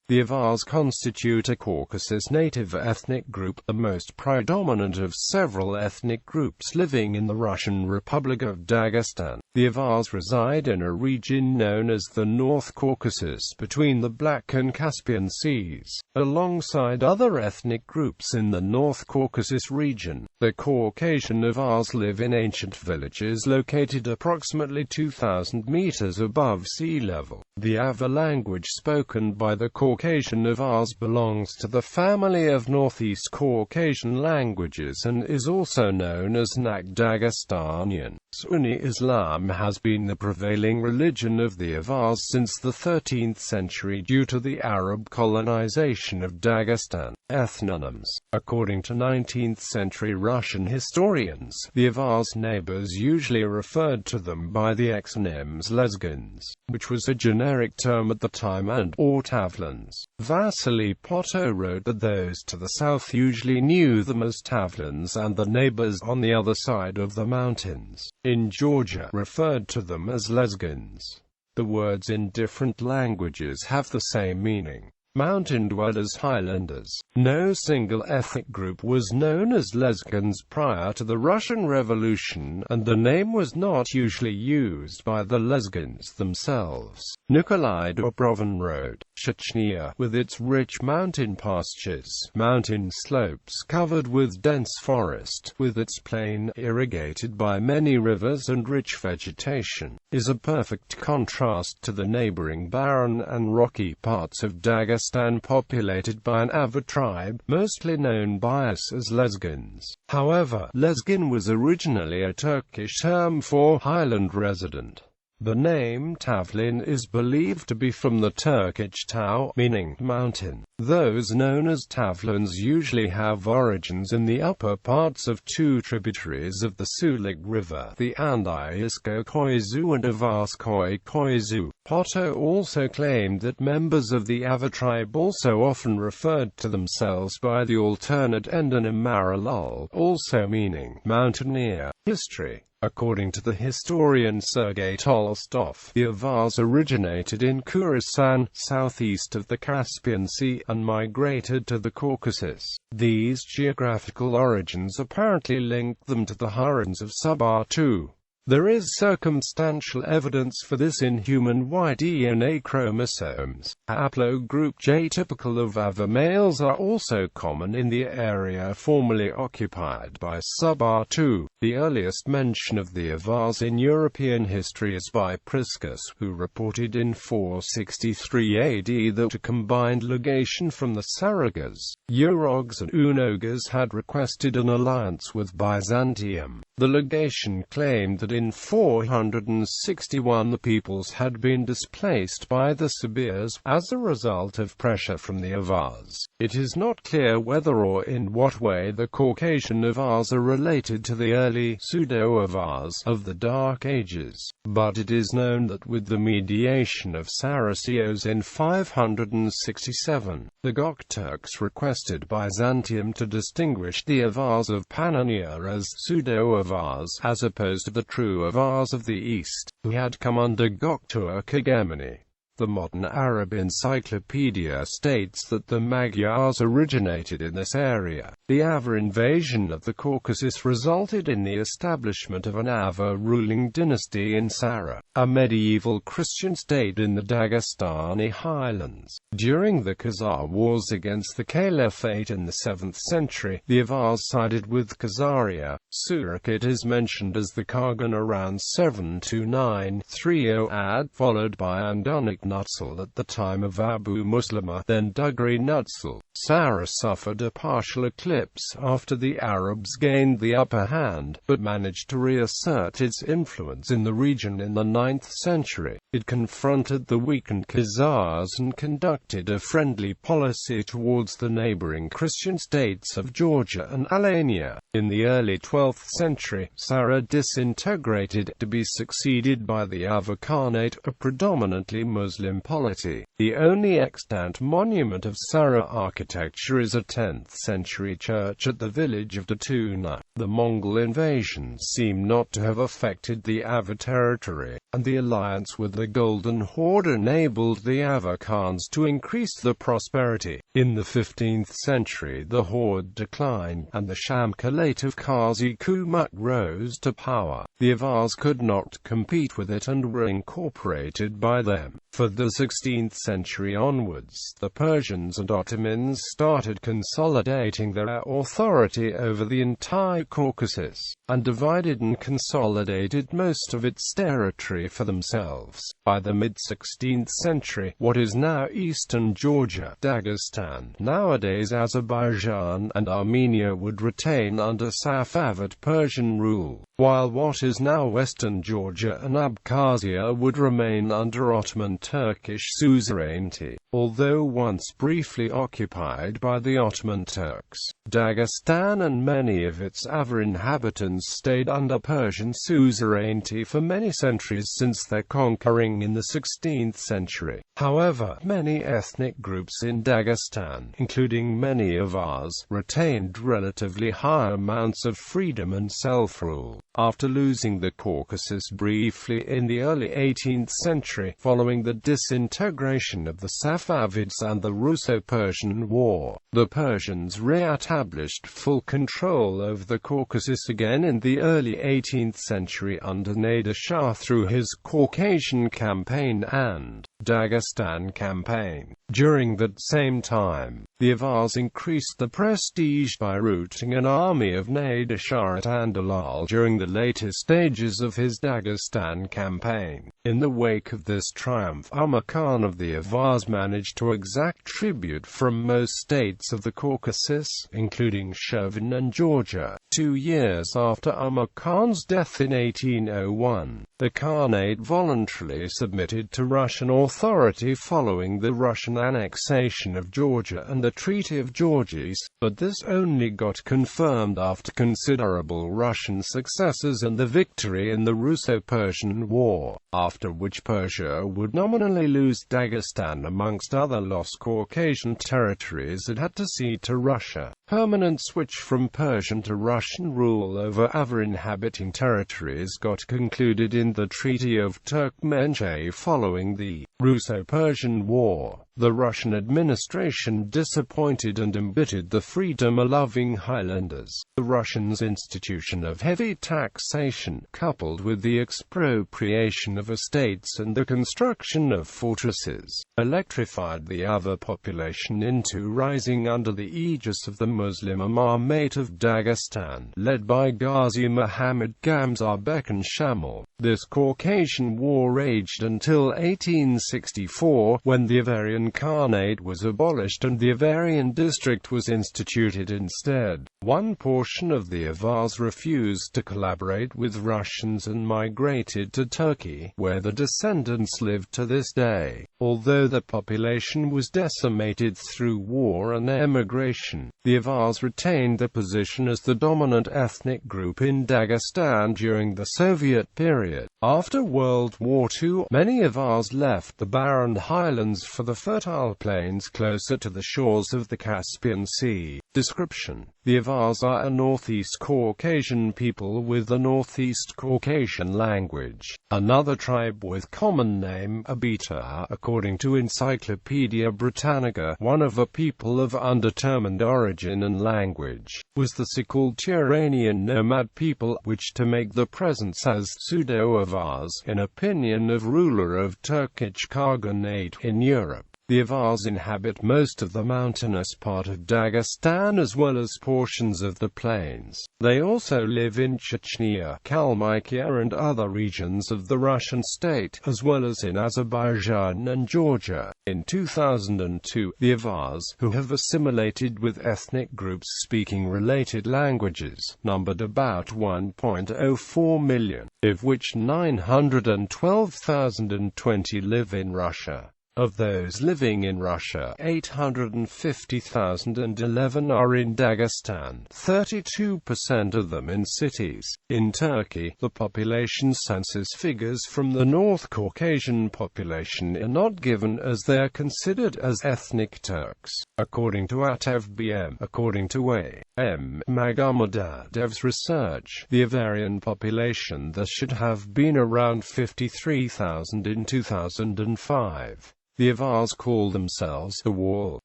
The Avars constitute a Caucasus native ethnic group, the most predominant of several ethnic groups living in the Russian Republic of Dagestan. The Avars reside in a region known as the North Caucasus between the Black and Caspian Seas, alongside other ethnic groups in the North Caucasus region. The Caucasian Avars live in ancient villages located approximately 2,000 meters above sea level. The Avar language spoken by the Caucasian Avars belongs to the family of Northeast Caucasian languages and is also known as Nakh. Dagestanian. Sunni Islam has been the prevailing religion of the Avars since the 13th century due to the Arab colonization of Dagestan. Ethnonyms. According to 19th-century Russian historians, the Avars' neighbors usually referred to them by the exonyms Lezgins, which was a generic term at the time, and or Tavlans. Vasily Poto wrote that those to the south usually knew them as Tavlans and the neighbors on the other side of the mountains, in Georgia, referred to them as Lezgins. The words in different languages have the same meaning. Mountain dwellers, highlanders. No single ethnic group was known as Lezgins prior to the Russian Revolution, and the name was not usually used by the Lezgins themselves. Nikolai Dobrovin wrote, Chechnya, with its rich mountain pastures, mountain slopes covered with dense forest, with its plain irrigated by many rivers and rich vegetation, is a perfect contrast to the neighboring barren and rocky parts of Dagestan populated by an Avar tribe, mostly known by us as Lezgins. However, Lezgin was originally a Turkish term for highland resident. The name Tavlin is believed to be from the Turkish Tau, meaning mountain. Those known as Tavlans usually have origins in the upper parts of two tributaries of the Sulik River, the Andyisko Koizu and Avarskoy Koizu. Poto also claimed that members of the Avar tribe also often referred to themselves by the alternate endonym Maralal, also meaning mountaineer. History. According to the historian Sergei Tolstov, the Avars originated in Khorasan, southeast of the Caspian Sea, and migrated to the Caucasus. These geographical origins apparently link them to the Hurons of Sub-R2. There is circumstantial evidence for this in human Y DNA chromosomes. Haplogroup J typical of Avar males are also common in the area formerly occupied by Sub-R2. The earliest mention of the Avars in European history is by Priscus, who reported in 463 AD that a combined legation from the Saragas, Urogs and Unogas had requested an alliance with Byzantium. The legation claimed that in 461 the peoples had been displaced by the Sibirs, as a result of pressure from the Avars. It is not clear whether or in what way the Caucasian Avars are related to the early pseudo-Avars of the Dark Ages, but it is known that with the mediation of Saracens in 567, the Gokturks requested Byzantium to distinguish the Avars of Pannonia as pseudo-Avars, as opposed to the true Avars of the East, who had come under Gokturk hegemony. The modern Arab encyclopedia states that the Magyars originated in this area. The Avar invasion of the Caucasus resulted in the establishment of an Avar ruling dynasty in Sara, a medieval Christian state in the Dagestani highlands. During the Khazar Wars against the Caliphate in the 7th century, the Avars sided with Khazaria. Surakit is mentioned as the Kargan around 729-30 AD, followed by Andanik Nutsal at the time of Abu Muslima, then Dugri Nutsal. Sara suffered a partial eclipse after the Arabs gained the upper hand, but managed to reassert its influence in the region in the 9th century. It confronted the weakened Khazars and conducted a friendly policy towards the neighboring Christian states of Georgia and Alania. In the early 12th century, Sara disintegrated, to be succeeded by the Avar Khanate, a predominantly Muslim Muslim polity. The only extant monument of Sara architecture is a 10th-century church at the village of Nakh. The Mongol invasions seem not to have affected the Avar territory, and the alliance with the Golden Horde enabled the Avar Khans to increase the prosperity. In the 15th century the Horde declined, and the Sham Khalate of Qazi Kumak rose to power. The Avars could not compete with it and were incorporated by them. For the 16th century onwards, the Persians and Ottomans started consolidating their authority over the entire Caucasus, and divided and consolidated most of its territory for themselves. By the mid-16th century, what is now eastern Georgia, Dagestan, nowadays Azerbaijan, and Armenia would retain under Safavid Persian rule, while what is now western Georgia and Abkhazia would remain under Ottoman Turkish suzerainty. Although once briefly occupied by the Ottoman Turks, Dagestan and many of its Avar inhabitants stayed under Persian suzerainty for many centuries since their conquering in the 16th century. However, many ethnic groups in Dagestan, including many Avars, retained relatively high amounts of freedom and self-rule. After losing the Caucasus briefly in the early 18th century, following the disintegration of the Safavids and the Russo-Persian War, the Persians re-established full control over the Caucasus again in the early 18th century under Nadir Shah through his Caucasian campaign and Dagestan campaign. During that same time, the Avars increased the prestige by routing an army of Nadir Shah at Andalal during the later stages of his Dagestan campaign. In the wake of this triumph, Umar Khan of the Avars managed to exact tribute from most states of the Caucasus, including Shirvan and Georgia. 2 years after Umar Khan's death in 1801, the Khanate voluntarily submitted to Russian authority following the Russian annexation of Georgia and the Treaty of Georges, but this only got confirmed after considerable Russian successes and the victory in the Russo-Persian War, after which Persia would nominally lose Dagestan amongst other lost Caucasian territories it had to cede to Russia. Permanent switch from Persian to Russian rule over Avar inhabiting territories got concluded in the Treaty of Turkmenchay following the Russo-Persian War. The Russian administration disappointed and embittered the freedom-loving Highlanders. The Russians' institution of heavy taxation, coupled with the expropriation of estates and the construction of fortresses, electrified the Avar population into rising under the aegis of the Muslim Emirate of Dagestan, led by Ghazi Muhammad Gamzar Bekan Shamal. This Caucasian war raged until 1864, when the Avarian Khanate was abolished and the Avarian district was instituted instead. One portion of the Avars refused to collaborate with Russians and migrated to Turkey, where the descendants live to this day. Although the population was decimated through war and emigration, the Avars retained their position as the dominant ethnic group in Dagestan during the Soviet period. After World War II, many Avars left the barren highlands for the fertile plains closer to the shores of the Caspian Sea. Description: the Avars are a Northeast Caucasian people with the Northeast Caucasian language. Another tribe with common name, Abita, according to Encyclopedia Britannica, one of a people of undetermined origin and language, was the so-called Turanian nomad people, which to make the presence as pseudo-Avars, in opinion of ruler of Turkic Khaganate in Europe. The Avars inhabit most of the mountainous part of Dagestan as well as portions of the plains. They also live in Chechnya, Kalmykia and other regions of the Russian state, as well as in Azerbaijan and Georgia. In 2002, the Avars, who have assimilated with ethnic groups speaking related languages, numbered about 1.04 million, of which 912,020 live in Russia. Of those living in Russia, 850,011 are in Dagestan, 32% of them in cities. In Turkey, the population census figures from the North Caucasian population are not given as they are considered as ethnic Turks, according to ATEV-BM. According to A.M. Magomedov's research, the Avarian population thus should have been around 53,000 in 2005. The Avars call themselves Awar,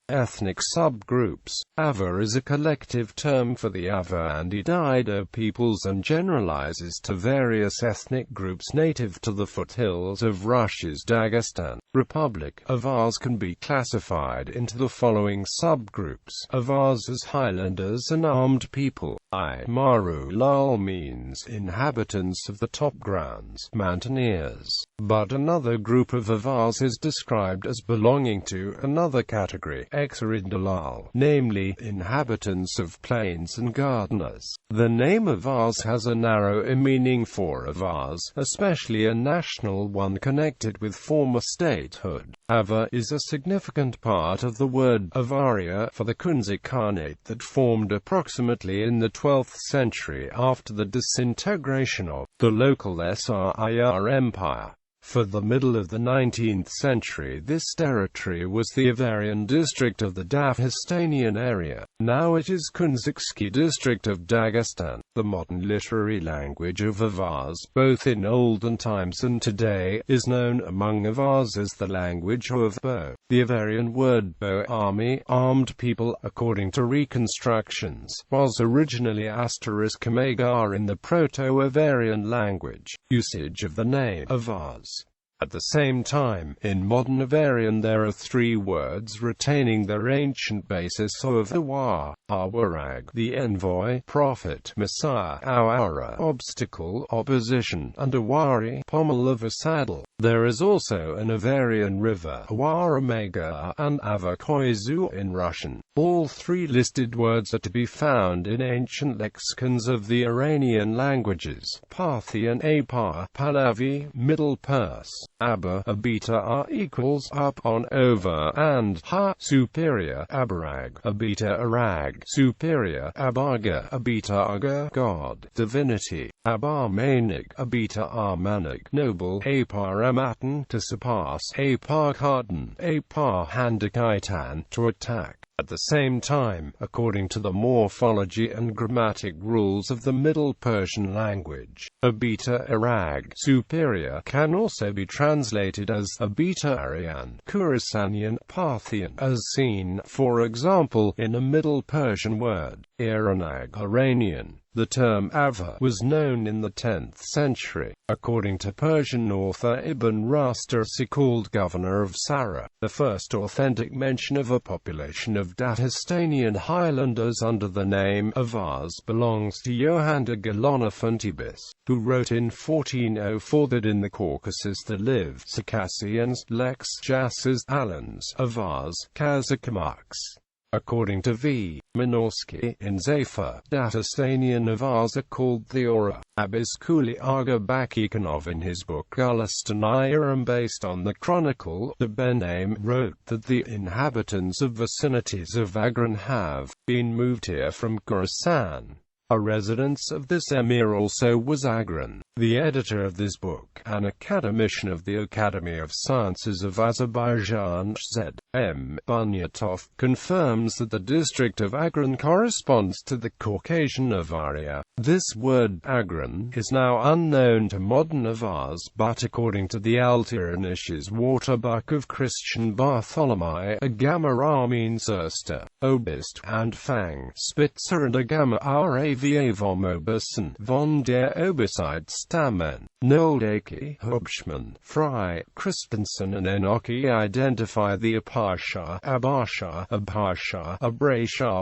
ethnic subgroups. Avar is a collective term for the Avar and Dido peoples and generalizes to various ethnic groups native to the foothills of Russia's Dagestan Republic. Avars can be classified into the following subgroups. Avars as highlanders and armed people. Marulal means inhabitants of the top grounds, mountaineers. But another group of Avars is described as belonging to another category, Exarindalal, namely, inhabitants of plains and gardeners. The name Avars has a narrow meaning for Avars, especially a national one connected with former statehood. Avar is a significant part of the word Avaria for the Kunze Khanate that formed approximately in the 12th century after the disintegration of the local Srir Empire. For the middle of the 19th century this territory was the Avarian district of the Dagestanian area. Now it is Kunzakski district of Dagestan. The modern literary language of Avars, both in olden times and today, is known among Avars as the language of Bo. The Avarian word Bo, army, armed people, according to reconstructions, was originally *Magar in the Proto-Avarian language. Usage of the name Avars. At the same time, in modern Avarian there are three words retaining their ancient basis of Awar, Awarag, the envoy, prophet, messiah, Awara, obstacle, opposition, and Awari, pommel of a saddle. There is also an Avarian river, Awaramega, and Avakoizu in Russian. All three listed words are to be found in ancient lexicons of the Iranian languages: Parthian Apar, Pahlavi, Middle Perse, Abba, Abita equals up on over, and Ha, superior, Abarag, Abita Arag, superior, Abaga, Abita Aga, God, divinity, Abar Manig, Abita Armanig, noble, Apar Amatan, to surpass, Apar Kardan, Apar Handakaitan, to attack. At the same time, according to the morphology and grammatic rules of the Middle Persian language, Abita Arag, superior, can also be translated as Abita Aryan, Khurasanian, Parthian, as seen, for example, in a Middle Persian word, Iranag, Iranian. The term Avar was known in the 10th century. According to Persian author Ibn Rustarsi, called governor of Sara, the first authentic mention of a population of Dagestanian highlanders under the name Avars belongs to Johann de Galonafantibus, who wrote in 1404 that in the Caucasus there lived Circassians, Leks, Jassas, Alans, Avars, Kazakhmaks. According to V. Minorsky, in Zafar, Dagestanian Avars are called the Ora. Abiskuli Aga Bakikanov in his book Dagestanian, based on the chronicle, the Benaim, wrote that the inhabitants of vicinities of Agran have been moved here from Khorasan. A residence of this emir also was Agran. The editor of this book, an academician of the Academy of Sciences of Azerbaijan, Z.M. Bunyatov, confirms that the district of Agran corresponds to the Caucasian Avaria. This word, Agran, is now unknown to modern Avars, but according to the Altiranish's Waterbuck of Christian Bartholomew, Agama means Erster, Obist, and Fang, Spitzer, and Agama Rava vom Obersten, von der Oberside Stammen. Noldaki, Hubschmann, Fry, Christensen and Enoki identify the Aparshahr, Abrashar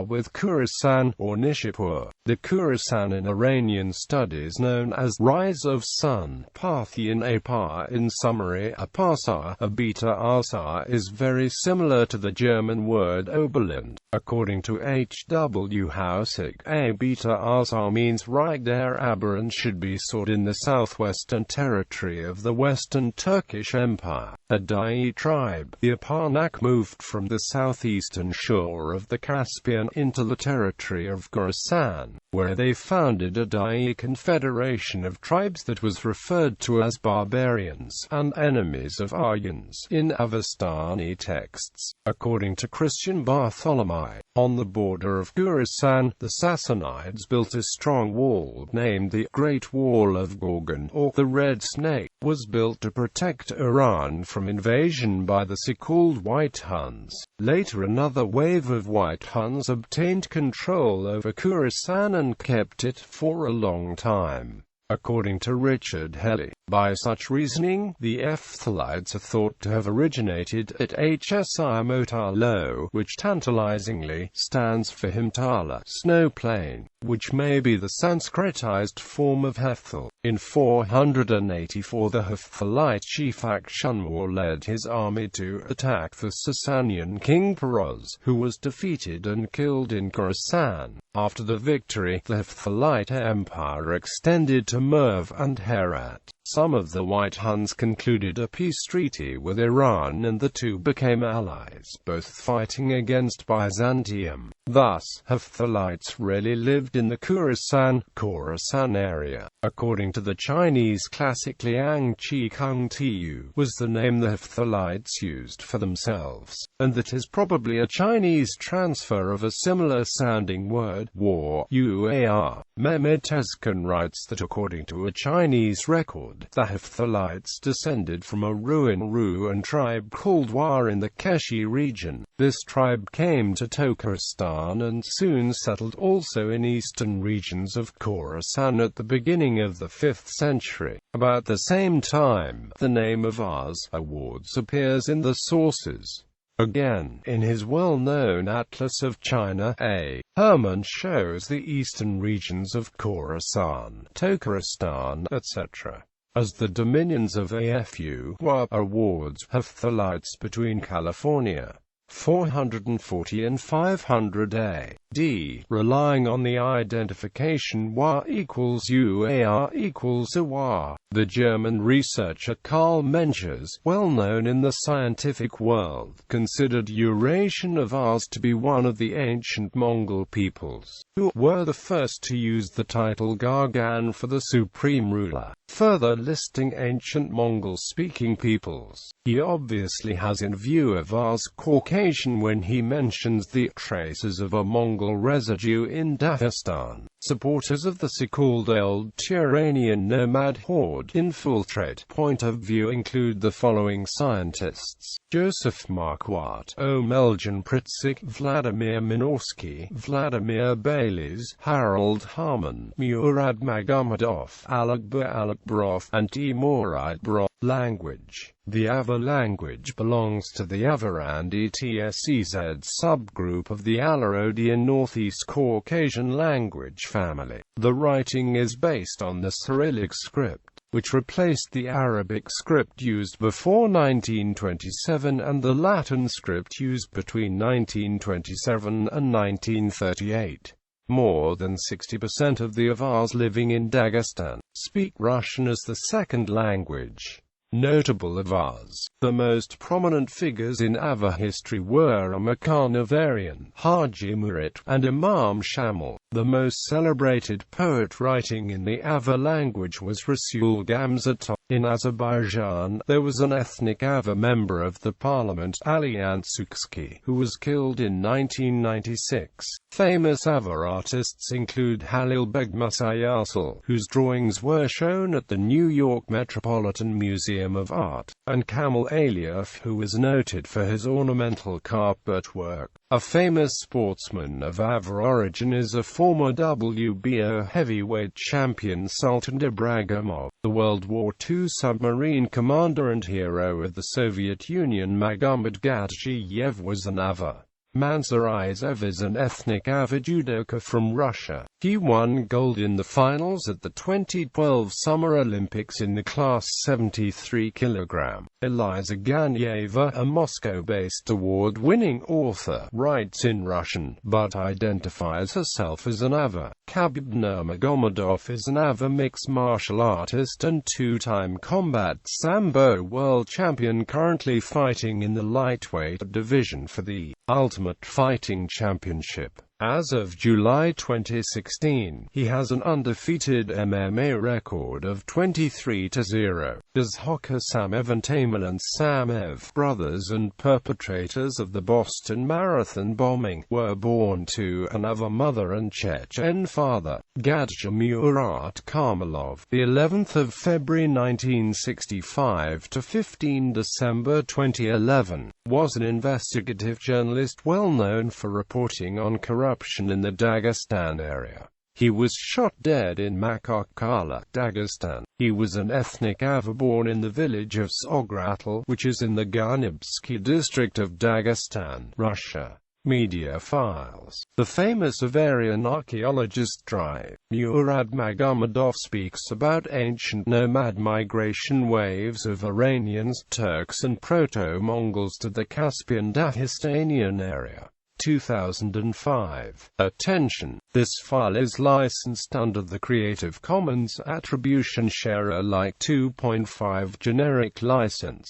with Khorasan, or Nishapur. The Khorasan in Iranian studies known as Rise of Sun, Parthian Apar. In summary, Aparshahr, Abita Arsar, is very similar to the German word Oberland. According to H. W. Hausig, Abita Arsar means right there Aber and should be sought in the southwestern territory of the Western Turkish Empire. a Dai tribe. The Nakh moved from the southeastern shore of the Caspian into the territory of Khorasan, where they founded a Dai confederation of tribes that was referred to as barbarians and enemies of Aryans in Avestani texts. According to Christian Bartholomew, on the border of Khorasan, the Sassanids built a strong wall named the Great Wall of Gorgan, or the Red Snake, was built to protect Iran from invasion by the so-called White Huns. Later another wave of White Huns obtained control over Khorasan and kept it for a long time. According to Richard Helly, by such reasoning, the Hephthalites are thought to have originated at Hsimotalo, which tantalizingly stands for Himtala, snow plain, which may be the Sanskritized form of Hephthal. In 484 the Hephthalite chief Akshanmur led his army to attack the Sasanian king Peroz, who was defeated and killed in Khorasan. After the victory, the Hephthalite Empire extended to Merv and Herat. Some of the White Huns concluded a peace treaty with Iran and the two became allies, both fighting against Byzantium. Thus, Hephthalites really lived in the Khorasan area. According to the Chinese classic Liang Qi Kung Tu was the name the Hephthalites used for themselves, and that is probably a Chinese transfer of a similar sounding word, war, uar. Mehmed Tezcan writes that according to a Chinese record, the Hephthalites descended from a Ruan tribe called War in the Keshi region. This tribe came to Turkestan and soon settled also in eastern regions of Khorasan at the beginning of the 5th century. About the same time, the name Avars appears in the sources. Again, in his well-known Atlas of China, A. Hermann shows the eastern regions of Khorasan, Turkestan, etc. as the dominions of Afu, awards Hephthalites between California. 440 and 500 A.D., relying on the identification Wa equals Uar equals Awar. The German researcher Karl Menschers, well known in the scientific world, considered Eurasian Avars to be one of the ancient Mongol peoples, who were the first to use the title Gorgan for the supreme ruler, further listing ancient Mongol-speaking peoples. He obviously has in view Avars Caucasian when he mentions the traces of a Mongol residue in Dagestan. Supporters of the so-called Old Turanian nomad horde infiltrate point of view include the following scientists: Joseph Marquardt, Omeljan Pritzik, Vladimir Minorsky, Vladimir Baylis, Harold Harmon, Murad Magomedov, Alekber Alekbrov, and Timuride Brov. Language. The Avar language belongs to the Avarand ETSEZ subgroup of the Alarodian Northeast Caucasian language family. The writing is based on the Cyrillic script, which replaced the Arabic script used before 1927 and the Latin script used between 1927 and 1938. More than 60% of the Avars living in Dagestan speak Russian as the second language. Notable Avars. The most prominent figures in Avar history were Amakan Avarian, Haji Murat, and Imam Shamil. The most celebrated poet writing in the Avar language was Rasul Gamzatov. In Azerbaijan, there was an ethnic Avar member of the parliament, Ali Ansuksky, who was killed in 1996. Famous Avar artists include Halil Begmasayasal, whose drawings were shown at the New York Metropolitan Museum of Art, and Kamil Aliyev, who was noted for his ornamental carpet work. A famous sportsman of Avar origin is a former WBO heavyweight champion Sultan Ibragimov. The World War II submarine commander and hero of the Soviet Union Magomed Gadjiev was an Avar. Manzar Izev is an ethnic Avar judoka from Russia. He won gold in the finals at the 2012 Summer Olympics in the class 73 kg. Eliza Ganyeva, a Moscow-based award-winning author, writes in Russian, but identifies herself as an Avar. Khabib Nurmagomedov is an Avar mixed martial artist and two-time combat sambo world champion, currently fighting in the lightweight division for the Ultimate Fighting Championship. As of July 2016, he has an undefeated MMA record of 23-0. Dazhoka Samev and Tamerlan Samev, brothers and perpetrators of the Boston Marathon bombing, were born to an Avar mother and Chechen father. Gadja Murat Karmelov, the 11th of February 1965 to 15 December 2011, was an investigative journalist well known for reporting on corruption in the Dagestan area. He was shot dead in Makhakkala, Dagestan. He was an ethnic Avar born in the village of Sogratl, which is in the Ganibsky district of Dagestan, Russia. Media files. The famous Avarian archaeologist Dry. Murad Magomedov speaks about ancient nomad migration waves of Iranians, Turks and Proto-Mongols to the Caspian Dagestanian area. 2005. Attention! This file is licensed under the Creative Commons Attribution Share Alike 2.5 generic license.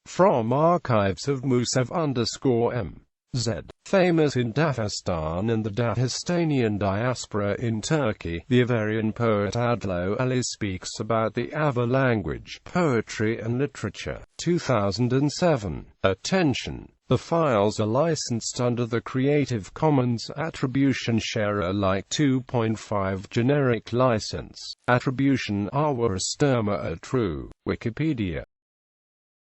From Archives of Musev_M. Z. Famous in Dagestan and the Dagestanian diaspora in Turkey, the Avarian poet Adlo Ali speaks about the Avar language, poetry and literature. 2007. Attention! The files are licensed under the Creative Commons Attribution Share Alike 2.5 generic license. Attribution Avar Sturma are true. Wikipedia.